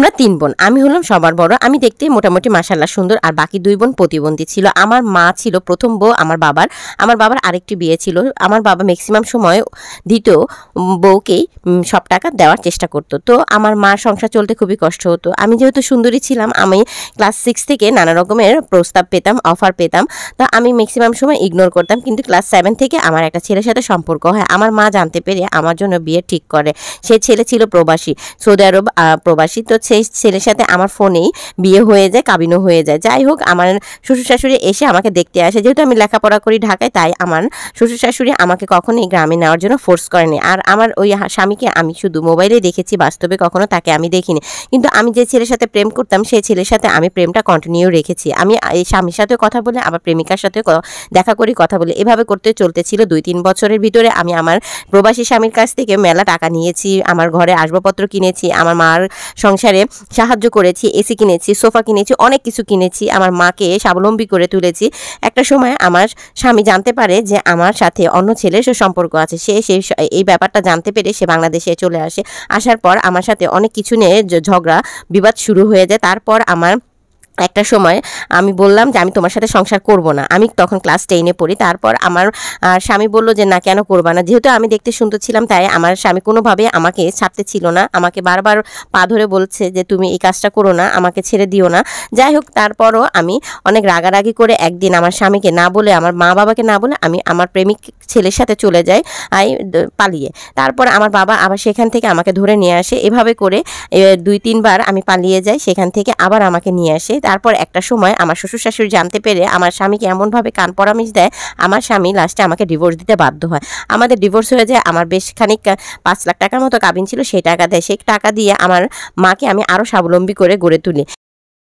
আমরা 3 বোন, আমি হলাম সবার বড়। আমি দেখতে মোটামুটি মাশাআল্লাহ সুন্দর, আর বাকি 2 বোন প্রতিবন্ধী ছিল। আমার মা ছিল প্রথম বউ আমার বাবার আরেকটি বিয়ে ছিল। আমার বাবা ম্যাক্সিমাম সময় দ্বিতীয় বউকেই সব টাকা দেওয়ার চেষ্টা করতো। তো আমার মার সংসার চলতে খুবই কষ্ট হতো। আমি যেহেতু সুন্দরী ছিলাম, আমি ক্লাস 6 থেকে নানা রকমের প্রস্তাব পেতাম, অফার পেতাম। তো আমি ম্যাক্সিমাম সময় ইগনোর করতাম, কিন্তু ক্লাস 7 থেকে আমার একটা ছেলের সাথে সম্পর্ক হয়। আমার মা জানতে পেরে আমার জন্য বিয়ে ঠিক করে। সে ছেলে ছিল প্রবাসী, সৌদি আরব প্রবাসী। তো সেই ছেলের সাথে আমার ফোনেই বিয়ে হয়ে যায়, কাবিনও হয়ে যায়। যাই হোক, আমার শ্বশুর শাশুড়ি এসে আমাকে দেখতে আসে। যেহেতু আমি লেখাপড়া করি ঢাকায়, তাই আমার শ্বশুর শাশুড়ি আমাকে কখনোই গ্রামে নেওয়ার জন্য ফোর্স করেনি। আর আমার ওই স্বামীকে আমি শুধু মোবাইলে দেখেছি, বাস্তবে কখনো তাকে আমি দেখিনি। কিন্তু আমি যে ছেলের সাথে প্রেম করতাম, সেই ছেলের সাথে আমি প্রেমটা কন্টিনিউ রেখেছি। আমি এই স্বামীর সাথেও কথা বলে, আবার প্রেমিকার সাথে দেখা করি, কথা বলে, এভাবে করতে চলতেছিল 2-3 বছরের ভিতরে। আমি আমার প্রবাসী স্বামীর কাছ থেকে মেলা টাকা নিয়েছি, আমার ঘরে আসবাবপত্র কিনেছি, আমার মার সংসারে সাহায্য করেছি, এসি কিনেছি, সোফা কিনেছি, অনেক কিছু কিনেছি, আমার মাকে স্বাবলম্বী করে তুলেছি। একটা সময় আমার স্বামী জানতে পারে যে আমার সাথে অন্য ছেলের সম্পর্ক আছে। সে এই ব্যাপারটা জানতে পেরে সে বাংলাদেশে চলে আসে। আসার পর আমার সাথে অনেক কিছু নিয়ে ঝগড়া বিবাদ শুরু হয়ে যায়। তারপর আমার একটা সময় আমি বললাম যে আমি তোমার সাথে সংসার করব না। আমি তখন ক্লাস 10-এ পড়ি। তারপর আমার স্বামী বলল যে না, কেন করবা না? যেহেতু আমি দেখতে সুন্দর ছিলাম, তাই আমার স্বামী কোনোভাবে আমাকে ছাড়তে ছিল না। আমাকে বারবার পা ধরে বলছে যে তুমি এই কাজটা করো না, আমাকে ছেড়ে দিও না। যাই হোক, তারপরও আমি অনেক রাগারাগি করে একদিন আমার স্বামীকে না বলে, আমার মা বাবাকে না বলে, আমি আমার প্রেমিক ছেলের সাথে চলে যাই পালিয়ে। তারপর আমার বাবা আবার সেখান থেকে আমাকে ধরে নিয়ে আসে। এভাবে করে 2-3 বার আমি পালিয়ে যাই, সেখান থেকে আবার আমাকে নিয়ে আসে। তারপর একটা সময় আমার শ্বশুর শাশুড়ি জানতে পেরে আমার স্বামীকে এমনভাবে কান পরামর্শ দেয়, আমার স্বামী লাস্টে আমাকে ডিভোর্স দিতে বাধ্য হয়। আমাদের ডিভোর্স হয়ে যায়। আমার বেশ খানিক 5 লাখ টাকার মতো কাবিন ছিল, সেই টাকা দেয়। সেই টাকা দিয়ে আমার মাকে আমি আরও স্বাবলম্বী করে গড়ে তুলি।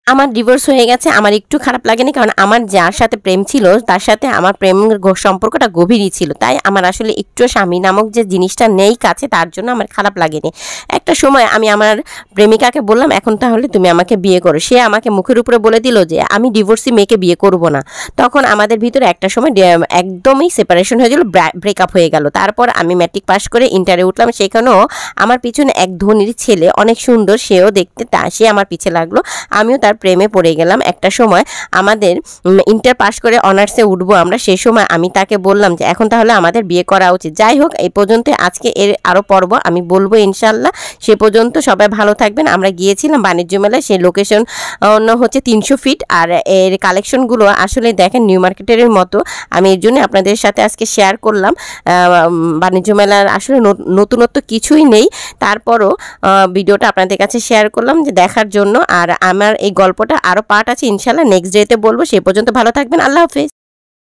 আমার ডিভোর্স হয়ে গেছে, আমার একটু খারাপ লাগেনি, কারণ আমার যার সাথে প্রেম ছিল তার সাথে আমার প্রেম সম্পর্কটা গভীরই ছিল। তাই আমার আসলে একটু স্বামী নামক যে জিনিসটা নেই কাছে, তার জন্য আমার খারাপ লাগেনি। একটা সময় আমি আমার প্রেমিকাকে বললাম, এখন তাহলে তুমি আমাকে বিয়ে করো। সে আমাকে মুখের উপরে বলে দিল যে আমি ডিভোর্সি মেয়েকে বিয়ে করব না। তখন আমাদের ভিতরে একটা সময় একদমই সেপারেশন হয়ে গেল, ব্রেকআপ হয়ে গেল। তারপর আমি ম্যাট্রিক পাস করে ইন্টারে উঠলাম। সেখানেও আমার পিছনে এক ধনীর ছেলে, অনেক সুন্দর, সেও দেখতে, সে আমার পিছে লাগলো। আমিও তার প্রেমে পড়ে গেলাম। একটা সময় আমাদের ইন্টার পাস করে অনার্সে উঠবো আমরা, সেই সময় আমি তাকে বললাম যে এখন তাহলে আমাদের বিয়ে করা উচিত। যাই হোক, এই পর্যন্ত আজকে এর আরও পর্ব আমি বলবো ইনশাল্লাহ। সে পর্যন্ত সবাই ভালো থাকবেন। আমরা গিয়েছিলাম বাণিজ্য মেলায়, সেই লোকেশন হচ্ছে 300 ফিট, আর এর কালেকশনগুলো আসলে দেখেন নিউ মার্কেটের মতো। আমি এর জন্য আপনাদের সাথে আজকে শেয়ার করলাম। বাণিজ্য মেলার আসলে নতুনত্ব কিছুই নেই, তারপরও ভিডিওটা আপনাদের কাছে শেয়ার করলাম যে দেখার জন্য। আর আমার এই গল্পটা আরও পার্ট আছে, ইনশাল্লাহ নেক্সট ডেতে বলবো। সে পর্যন্ত ভালো থাকবেন। আল্লাহ হাফেজ।